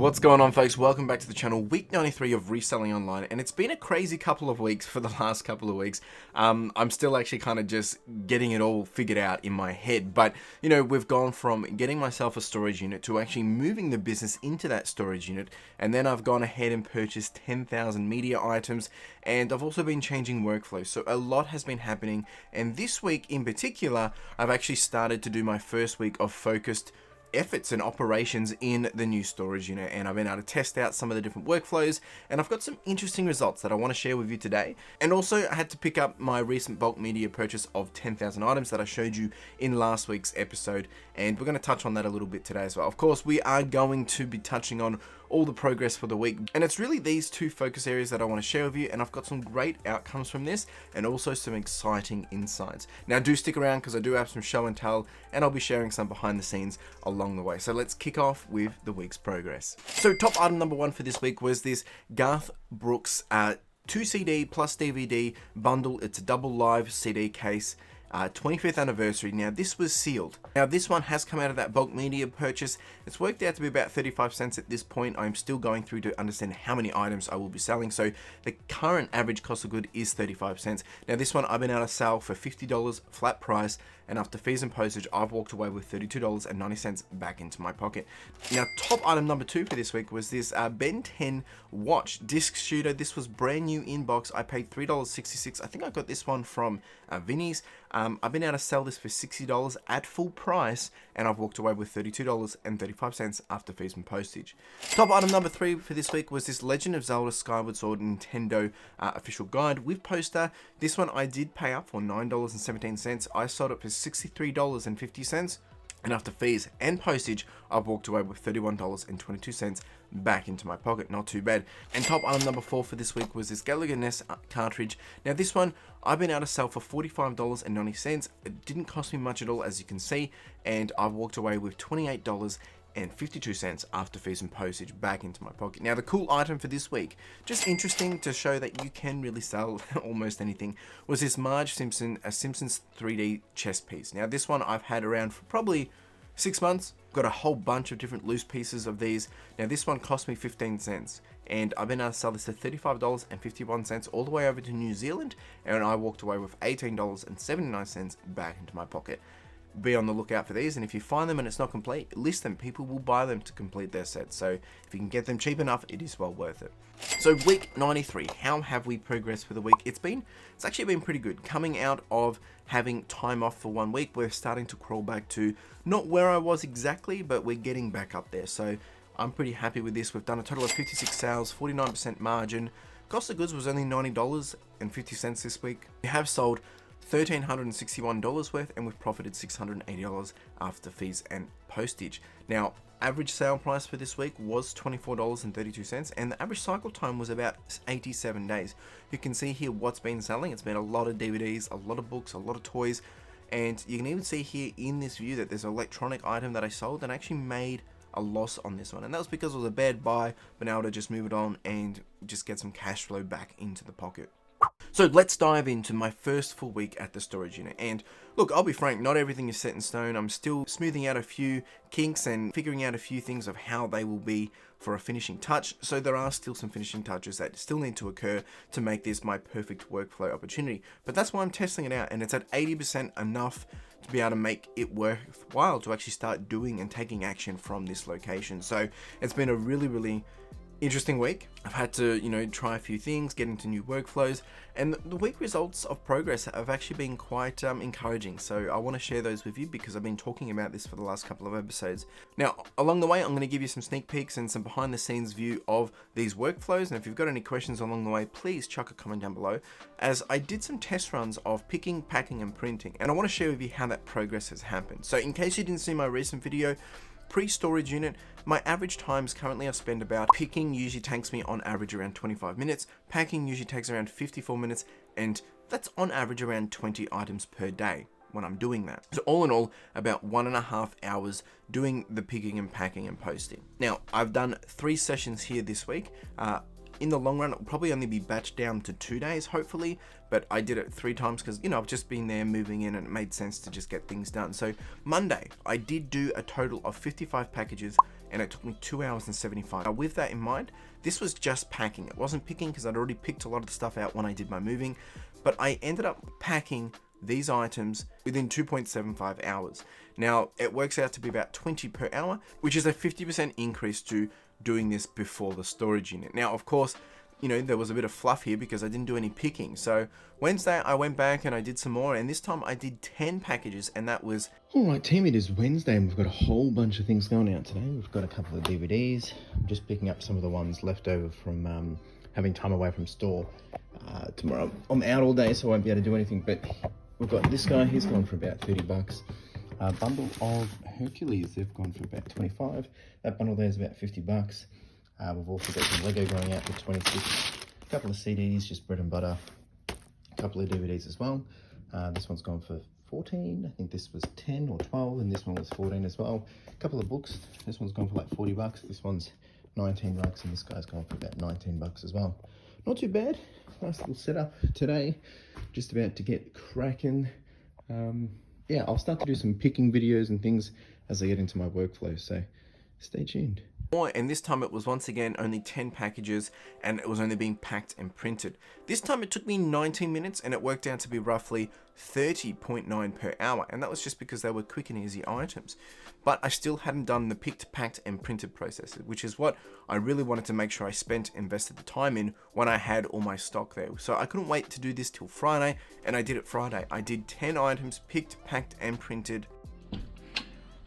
What's going on, folks? Welcome back to the channel. Week 93 of Reselling Online, and it's been a crazy couple of weeks for the last couple of weeks. I'm still actually kind of just getting it all figured out in my head, but you know, we've gone from getting myself a storage unit to actually moving the business into that storage unit, and then I've gone ahead and purchased 10,000 media items, and I've also been changing workflows. So a lot has been happening, and this week in particular, I've actually started to do my first week of focused efforts and operations in the new storage unit, and I've been able to test out some of the different workflows, and I've got some interesting results that I want to share with you today. And also I had to pick up my recent bulk media purchase of 10,000 items that I showed you in last week's episode, and we're going to touch on that a little bit today as well. Of course, we are going to be touching on all the progress for the week, and it's really these two focus areas that I want to share with you, and I've got some great outcomes from this and also some exciting insights. Now do stick around because I do have some show and tell, and I'll be sharing some behind the scenes along the way. So let's kick off with the week's progress. So top item number one for this week was this Garth Brooks 2 CD plus DVD bundle. It's a double live CD case. 25th anniversary. Now this was sealed. Now this one has come out of that bulk media purchase. It's worked out to be about 35 cents at this point. I'm still going through to understand how many items I will be selling. So the current average cost of good is 35 cents. Now this one I've been able to sell for $50 flat price, and after fees and postage I've walked away with $32.90 back into my pocket. Now top item number two for this week was this Ben 10 watch disc shooter. This was brand new in box. I paid $3.66. I think I got this one from Vinnie's. I've been able to sell this for $60 at full price, and I've walked away with $32.35 after fees and postage. Top item number three for this week was this Legend of Zelda Skyward Sword Nintendo official guide with poster. This one I did pay up for $9.17. I sold it for $63.50. And after fees and postage, I've walked away with $31.22 back into my pocket. Not too bad. And top item number four for this week was this Gallagher Ness cartridge. Now this one, I've been able to sell for $45.90. It didn't cost me much at all, as you can see. And I've walked away with $28.52 after fees and postage back into my pocket. Now the cool item for this week, just interesting to show that you can really sell almost anything, was this Marge Simpson, a Simpsons 3D chess piece. Now this one I've had around for probably 6 months. Got a whole bunch of different loose pieces of these. Now this one cost me 15 cents, and I've been able to sell this for $35.51 all the way over to New Zealand, and I walked away with $18.79 back into my pocket. Be on the lookout for these, and if you find them and it's not complete, list them. People will buy them to complete their set, so if you can get them cheap enough, it is well worth it. So week 93, how have we progressed for the week? It's actually been pretty good. Coming out of having time off for 1 week, we're starting to crawl back to not where I was exactly, but we're getting back up there. So I'm pretty happy with this. We've done a total of 56 sales, 49% margin. Cost of goods was only $90.50 this week. We have sold $1,361 worth, and we've profited $680 after fees and postage. Now, average sale price for this week was $24.32, and the average cycle time was about 87 days. You can see here what's been selling. It's been a lot of DVDs, a lot of books, a lot of toys, and you can even see here in this view that there's an electronic item that I sold and actually made a loss on this one, and that was because it was a bad buy, but now to just move it on and just get some cash flow back into the pocket. So let's dive into my first full week at the storage unit. And look, I'll be frank, not everything is set in stone. I'm still smoothing out a few kinks and figuring out a few things of how they will be for a finishing touch. So there are still some finishing touches that still need to occur to make this my perfect workflow opportunity. But that's why I'm testing it out, and it's at 80% enough to be able to make it worthwhile to actually start doing and taking action from this location. So it's been a really interesting week. I've had to, try a few things, get into new workflows, and the week results of progress have actually been quite encouraging. So I want to share those with you because I've been talking about this for the last couple of episodes. Now, along the way, I'm going to give you some sneak peeks and some behind the scenes view of these workflows. And if you've got any questions along the way, please chuck a comment down below, as I did some test runs of picking, packing, and printing. And I want to share with you how that progress has happened. So in case you didn't see my recent video, pre-storage unit, my average times currently I spend about picking usually takes me on average around 25 minutes, packing usually takes around 54 minutes, and that's on average around 20 items per day when I'm doing that. So all in all, about 1.5 hours doing the picking and packing and posting. Now, I've done 3 sessions here this week. In the long run, it'll probably only be batched down to 2 days, hopefully, but I did it 3 times because, I've just been there moving in and it made sense to just get things done. So Monday, I did do a total of 55 packages and it took me 2 hours and 75. Now with that in mind, this was just packing. It wasn't picking because I'd already picked a lot of the stuff out when I did my moving, but I ended up packing these items within 2.75 hours. Now it works out to be about 20 per hour, which is a 50% increase to doing this before the storage unit. Now, of course, you know, there was a bit of fluff here because I didn't do any picking. So Wednesday I went back and I did some more, and this time I did 10 packages, and that was... All right, team, it is Wednesday and we've got a whole bunch of things going out today. We've got a couple of DVDs. I'm just picking up some of the ones left over from having time away from store. Tomorrow I'm out all day, so I won't be able to do anything, but we've got this guy, he's gone for about 30 bucks. A bundle of Hercules, they've gone for about 25. That bundle there is about 50 bucks. We've also got some Lego going out for 26. A couple of CDs, just bread and butter. A couple of DVDs as well. This one's gone for 14. I think this was 10 or 12, and this one was 14 as well. A couple of books. This one's gone for like 40 bucks. This one's 19 bucks, and this guy's gone for about 19 bucks as well. Not too bad. Nice little setup today. Just about to get cracking. Yeah, I'll start to do some picking videos and things as I get into my workflow, so stay tuned. And this time it was once again only 10 packages, and it was only being packed and printed. This time it took me 19 minutes, and it worked out to be roughly 30.9 per hour, and that was just because they were quick and easy items. But I still hadn't done the picked, packed and printed processes, which is what I really wanted to make sure I invested the time in when I had all my stock there. So I couldn't wait to do this till Friday, and I did it Friday. I did 10 items picked, packed and printed.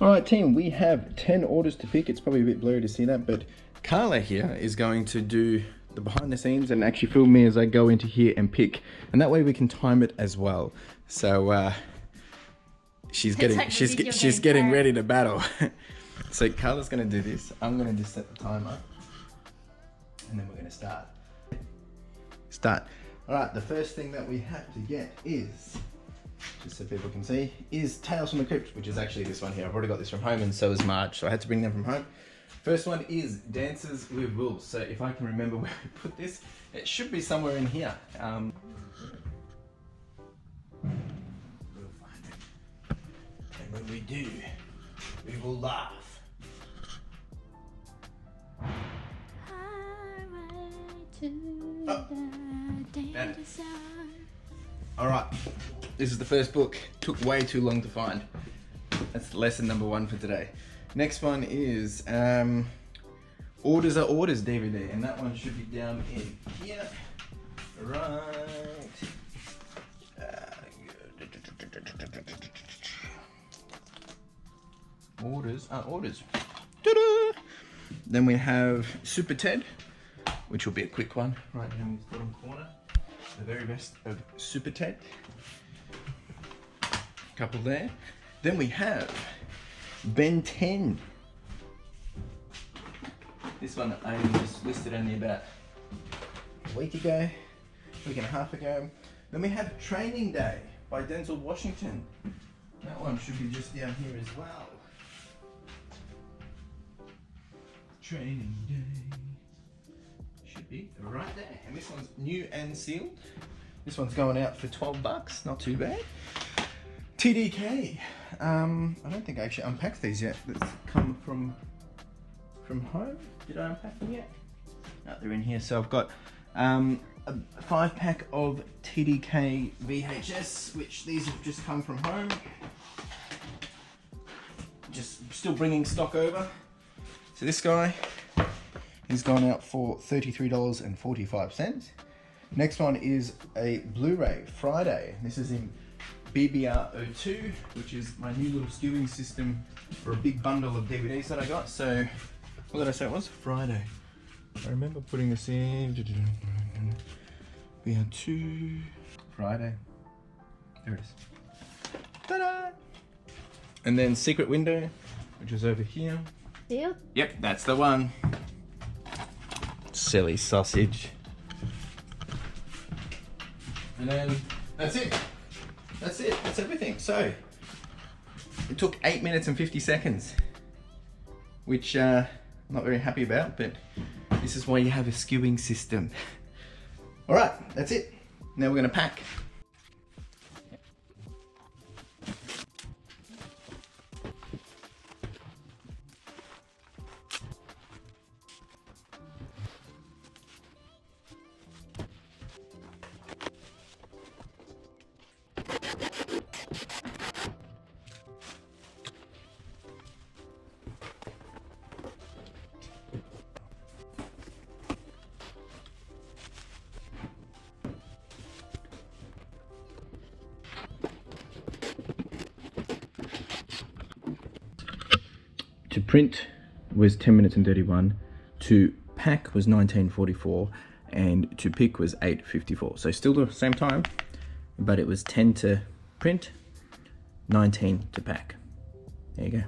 All right, team, we have 10 orders to pick. It's probably a bit blurry to see that, but Carla here is going to do the behind the scenes and actually film me as I go into here and pick. And that way we can time it as well. So she's getting ready to battle. So Carla's gonna do this. I'm gonna just set the timer, and then we're gonna start. All right, the first thing that we have to get is, just so people can see, is Tales from the Crypt, which is actually this one here. I've already got this from home, and so is Marge, so I had to bring them from home. First one is Dances with Wolves. So if I can remember where we put this, it should be somewhere in here. We'll find it. And when we do, we will laugh. All right, this is the first book. Took way too long to find. That's lesson number 1 for today. Next one is Orders Are Orders DVD, and that one should be down in here. Right. Orders Are Orders. Ta-da! Then we have Super Ted, which will be a quick one right down in this bottom corner. The very best of Super Ted. Couple there. Then we have Ben 10. This one I just listed only about a week and a half ago. Then we have Training Day by Denzel Washington. That one should be just down here as well. Training Day should be right there. And this one's new and sealed. This one's going out for 12 bucks, not too bad. TDK. I don't think I actually unpacked these yet. That's come from home. Did I unpack them yet? No, they're in here. So I've got a 5-pack of TDK VHS, which these have just come from home. Just still bringing stock over. So this guy is gone out for $33.45. Next one is a Blu-ray Friday. This is in BBR02, which is my new little skewing system for a big bundle of DVDs that I got. So, what did I say it was? Friday. I remember putting this in. BBR2. Friday. There it is. Ta-da! And then Secret Window, which is over here. Yeah. Yep, that's the one. Silly sausage. And then that's it. That's it. That's everything. So it took 8 minutes and 50 seconds, which I'm not very happy about, but this is why you have a skewing system. All right, that's it. Now we're going to pack. to print was 10 minutes and 31, to pack was 19:44, and to pick was 8:54. So still the same time, but it was 10 to print, 19 to pack. There you go.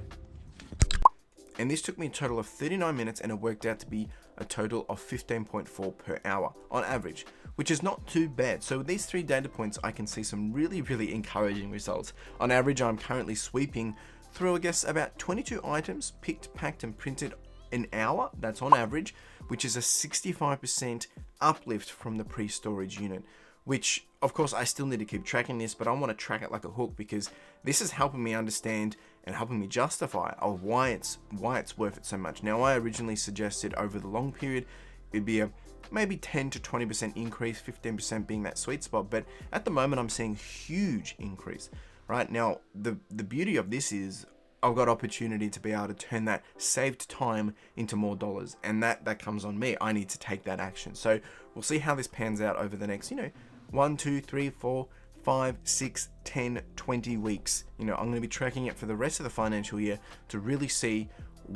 And this took me a total of 39 minutes, and it worked out to be a total of 15.4 per hour on average, which is not too bad. So with these 3 data points, I can see some really, really encouraging results. On average, I'm currently sweeping through, I guess, about 22 items, picked, packed, and printed an hour. That's on average, which is a 65% uplift from the pre-storage unit, which of course I still need to keep tracking this, but I want to track it like a hook, because this is helping me understand and helping me justify of why it's worth it so much. Now, I originally suggested over the long period it'd be a maybe 10 to 20% increase, 15% being that sweet spot, but at the moment I'm seeing huge increase. Right now, the beauty of this is I've got opportunity to be able to turn that saved time into more dollars, and that comes on me. I need to take that action. So we'll see how this pans out over the next 1, 2, 3, 4, 5, 6, 10, 20 weeks. I'm going to be tracking it for the rest of the financial year to really see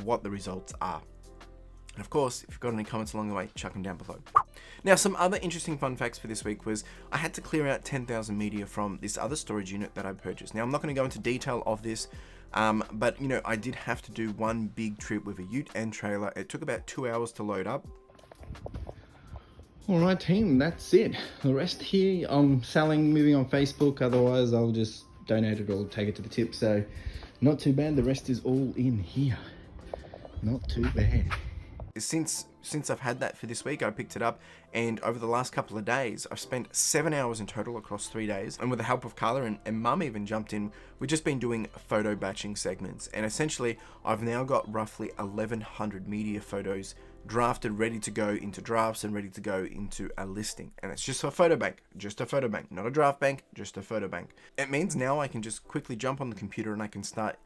what the results are. And of course, if you've got any comments along the way, chuck them down below. Now, some other interesting fun facts for this week was I had to clear out 10,000 media from this other storage unit that I purchased. Now, I'm not going to go into detail of this, but I did have to do one big trip with a ute and trailer. It took about 2 hours to load up. Alright team, that's it. The rest here I'm selling, moving on Facebook, otherwise I'll just donate it or take it to the tip. So not too bad, the rest is all in here. Not too bad. Since I've had that for this week, I picked it up, and over the last couple of days, I've spent 7 hours in total across 3 days. And with the help of Carla and Mum even jumped in, we've just been doing photo batching segments. And essentially, I've now got roughly 1,100 media photos drafted, ready to go into drafts and ready to go into a listing. And it's just a photo bank, not a draft bank, just a photo bank. It means now I can just quickly jump on the computer and I can start,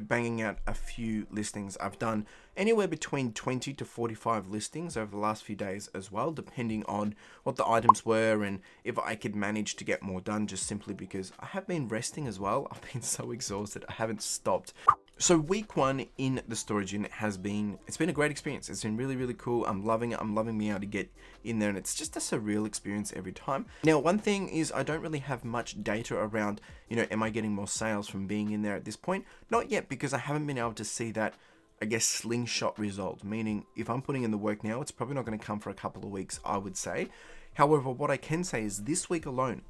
banging out a few listings. I've done anywhere between 20 to 45 listings over the last few days as well, depending on what the items were and if I could manage to get more done, just simply because I have been resting as well. I've been so exhausted, I haven't stopped. So week 1 in the storage unit it's been a great experience. It's been really, really cool. I'm loving it. I'm loving being able to get in there, and it's just a surreal experience every time. Now, one thing is I don't really have much data around, am I getting more sales from being in there at this point? Not yet, because I haven't been able to see that, I guess, slingshot result, meaning if I'm putting in the work now, it's probably not going to come for a couple of weeks, I would say. However, what I can say is this week alone,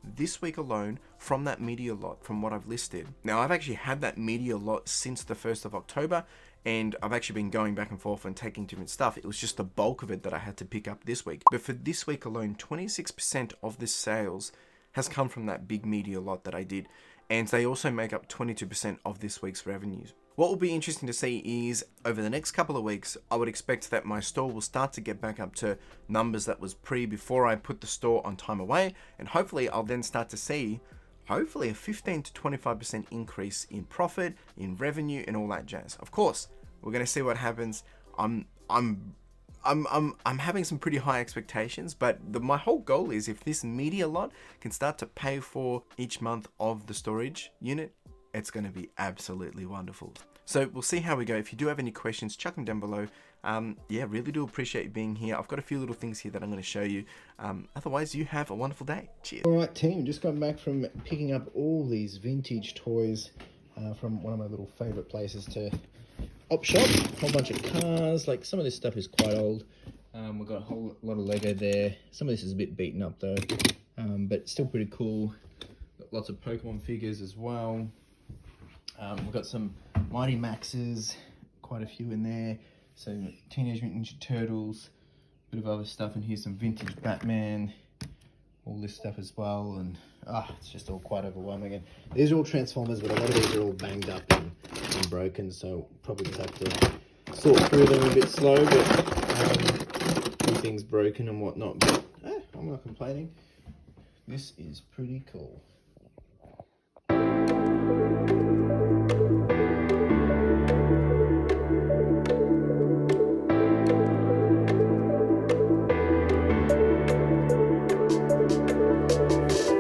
from that media lot, from what I've listed. Now, I've actually had that media lot since the 1st of October, and I've actually been going back and forth and taking different stuff. It was just the bulk of it that I had to pick up this week. But for this week alone, 26% of the sales has come from that big media lot that I did, and they also make up 22% of this week's revenues. What will be interesting to see is over the next couple of weeks, I would expect that my store will start to get back up to numbers that was before I put the store on time away, and hopefully I'll then start to see a 15 to 25% increase in profit, in revenue, and all that jazz. Of course, we're going to see what happens. I'm having some pretty high expectations, but my whole goal is if this media lot can start to pay for each month of the storage unit, it's going to be absolutely wonderful. So we'll see how we go. If you do have any questions, chuck them down below. Really do appreciate you being here. I've got a few little things here that I'm going to show you. Otherwise, you have a wonderful day. Cheers. All right, team, just got back from picking up all these vintage toys from one of my little favorite places to op shop. A whole bunch of cars. Like, some of this stuff is quite old. We've got a whole lot of Lego there. Some of this is a bit beaten up though, but still pretty cool. Got lots of Pokemon figures as well. We've got some Mighty Maxes, quite a few in there. So Teenage Mutant Ninja Turtles, bit of other stuff in here, some vintage Batman, all this stuff as well, and it's just all quite overwhelming. And these are all Transformers, but a lot of these are all banged up and broken, so probably just have to sort through them a bit slow, but everything's broken and whatnot, but I'm not complaining. This is pretty cool.